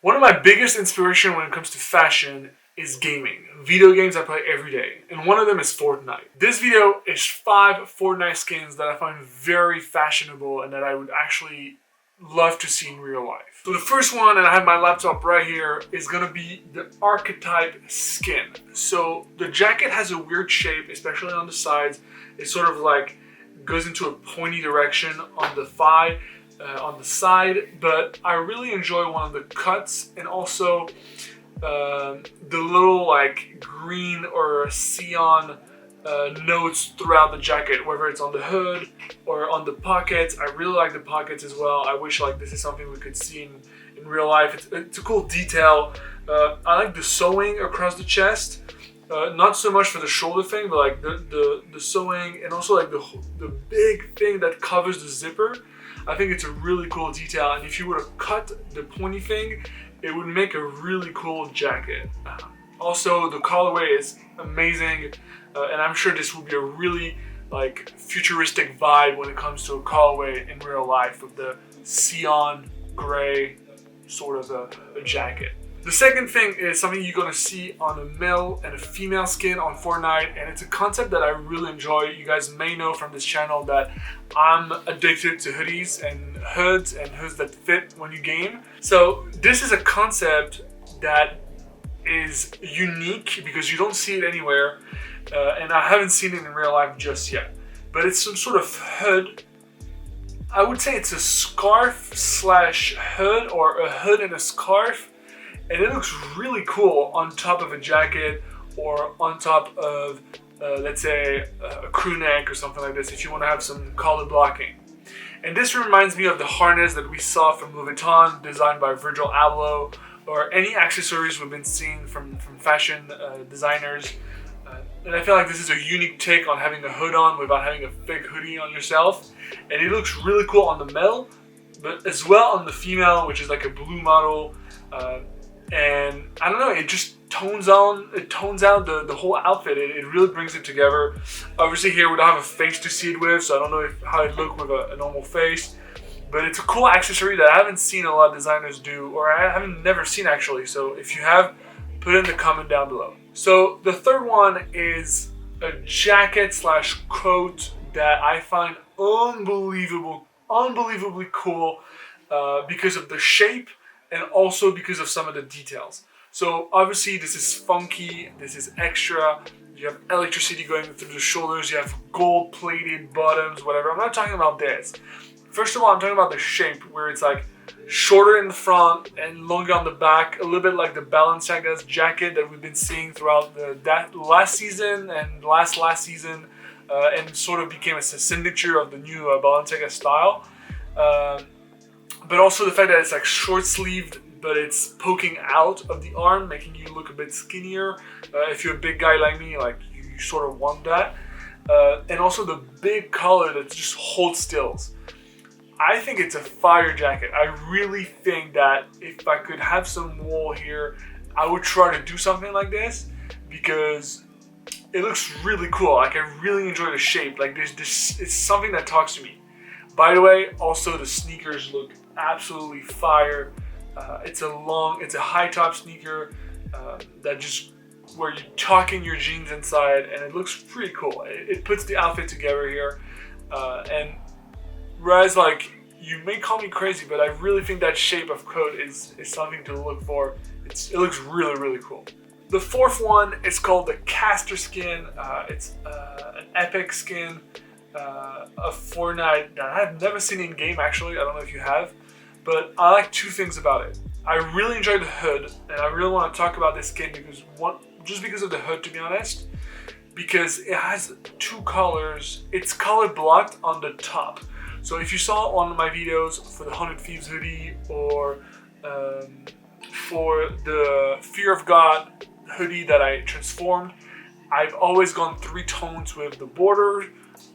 One of my biggest inspiration when it comes to fashion is gaming. Video games I play every day, and one of them is Fortnite. This video is 5 Fortnite skins that I find very fashionable and that I would actually love to see in real life. So the first one, and I have my laptop right here, is gonna be the archetype skin. So the jacket has a weird shape, especially on the sides. It sort of like goes into a pointy direction on the thigh, on the side, but I really enjoy one of the cuts and also the little like green or cyan notes throughout the jacket, whether it's on the hood or on the pockets. I really like the pockets as well. I wish like this is something we could see in real life. It's a cool detail. I like the sewing across the chest. Not so much for the shoulder thing, but like the sewing and also like the big thing that covers the zipper. I think it's a really cool detail, and if you were to cut the pointy thing, it would make a really cool jacket. Also, the colorway is amazing, and I'm sure this will be a really like futuristic vibe when it comes to a colorway in real life with the cyan gray sort of a jacket. The second thing is something you're gonna see on a male and a female skin on Fortnite, and it's a concept that I really enjoy. You guys may know from this channel that I'm addicted to hoodies and hoods that fit when you game. So this is a concept that is unique because you don't see it anywhere, and I haven't seen it in real life just yet. But it's some sort of hood. I would say it's a scarf slash hood, or a hood and a scarf. And it looks really cool on top of a jacket or on top of, let's say, a crew neck or something like this if you want to have some color blocking. And this reminds me of the harness that we saw from Louis Vuitton, designed by Virgil Abloh, or any accessories we've been seeing from fashion designers. And I feel like this is a unique take on having a hood on without having a fake hoodie on yourself. And it looks really cool on the male, but as well on the female, which is like a blue model. And I don't know, it just tones out the whole outfit. It really brings it together. Obviously here we don't have a face to see it with, so I don't know how it look with a normal face. But it's a cool accessory that I haven't seen a lot of designers do, or I haven't never seen actually. So if you have, put it in the comment down below. So the third one is a jacket slash coat that I find unbelievably cool because of the shape, and also because of some of the details. So obviously this is funky, this is extra, you have electricity going through the shoulders, you have gold plated bottoms, whatever. I'm not talking about this. First of all, I'm talking about the shape, where it's like shorter in the front and longer on the back, a little bit like the Balenciaga's jacket that we've been seeing throughout that last season and last season, and sort of became a signature of the new Balenciaga style. But also the fact that it's like short sleeved, but it's poking out of the arm, making you look a bit skinnier. If you're a big guy like me, like you sort of want that. And also the big collar that just holds stills. I think it's a fire jacket. I really think that if I could have some wool here, I would try to do something like this because it looks really cool. Like I really enjoy the shape. Like this, it's something that talks to me. By the way, also the sneakers look absolutely fire. It's a high top sneaker that just where you tuck in your jeans inside, and it looks pretty cool. It puts the outfit together here. And whereas like you may call me crazy, but I really think that shape of coat is something to look for. It looks really cool. The fourth one is called the caster skin. It's an epic skin of Fortnite that I've never seen in game actually. I don't know if you have, but I like two things about it. I really enjoy the hood, and I really want to talk about this skin just because of the hood, to be honest, because it has two colors. It's color blocked on the top. So if you saw one of my videos for the 100 Thieves hoodie, or for the Fear of God hoodie that I transformed, I've always gone 3 tones with the border,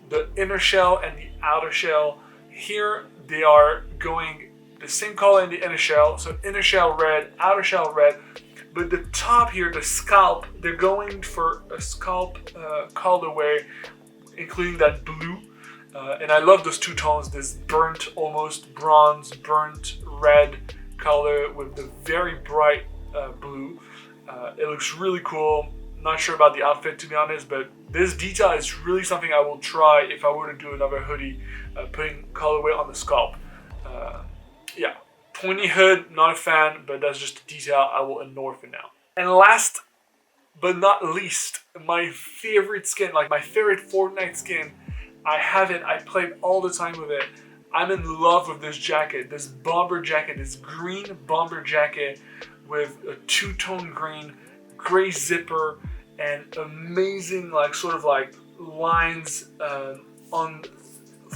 the inner shell, and the outer shell. Here they are going the same color in the inner shell, so inner shell red, outer shell red, but the top here, the scalp, they're going for a scalp colorway, including that blue, and I love those 2 tones, this burnt, almost bronze, burnt red color with the very bright blue. It looks really cool. Not sure about the outfit, to be honest, but this detail is really something I will try if I were to do another hoodie, putting colorway on the scalp. Yeah, pointy hood, not a fan, but that's just a detail I will ignore for now. And last but not least, my favorite skin, like my favorite Fortnite skin. I have it, I played all the time with it. I'm in love with this jacket, this bomber jacket, this green bomber jacket with a two-tone green, gray zipper, and amazing like sort of like lines on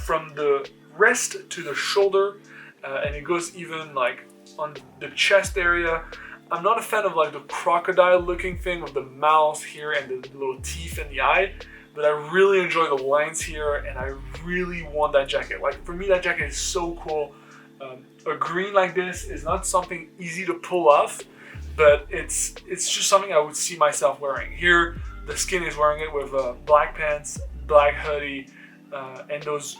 from the wrist to the shoulder, and it goes even like on the chest area. I'm not a fan of like the crocodile looking thing with the mouth here and the little teeth in the eye, but I really enjoy the lines here, and I really want that jacket. Like for me, that jacket is so cool. A green like this is not something easy to pull off, but it's just something I would see myself wearing. Here, the skin is wearing it with black pants, black hoodie, and those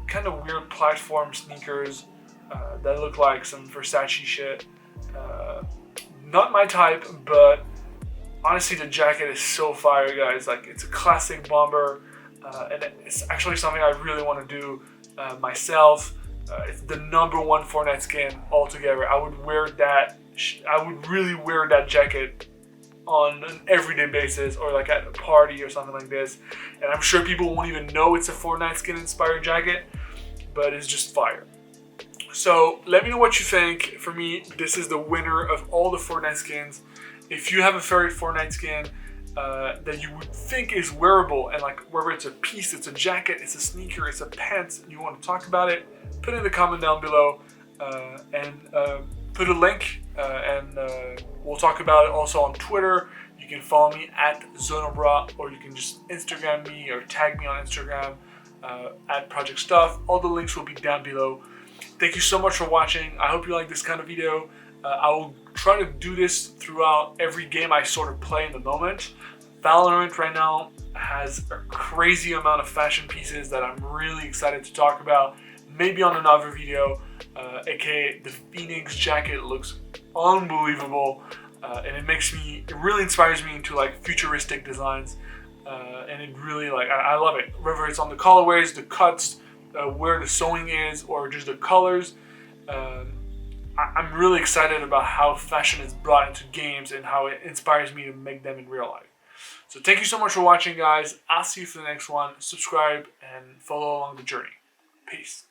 kind of weird platform sneakers that look like some Versace shit. Not my type, but honestly, the jacket is so fire, guys. Like, it's a classic bomber, and it's actually something I really want to do myself. It's the #1 Fortnite skin altogether. I would wear that. I would really wear that jacket on an everyday basis, or like at a party or something like this. And I'm sure people won't even know it's a Fortnite skin inspired jacket, but it's just fire. So let me know what you think. For me, this is the winner of all the Fortnite skins. If you have a favorite Fortnite skin that you would think is wearable, and like whether it's a piece, it's a jacket, it's a sneaker, it's a pants, and you want to talk about it, put it in the comment down below, and put a link, and we'll talk about it also on Twitter. You can follow me at Zonobra, or you can just Instagram me or tag me on Instagram at Project Stuff. All the links will be down below. Thank you so much for watching. I hope you like this kind of video. I will try to do this throughout every game I sort of play in the moment. Valorant right now has a crazy amount of fashion pieces that I'm really excited to talk about. Maybe on another video, aka the Phoenix jacket looks unbelievable, and it really inspires me into like futuristic designs, and it really like I love it. Whether it's on the colorways, the cuts, where the sewing is, or just the colors. I'm really excited about how fashion is brought into games and how it inspires me to make them in real life. So thank you so much for watching, guys. I'll see you for the next one. Subscribe and follow along the journey. Peace.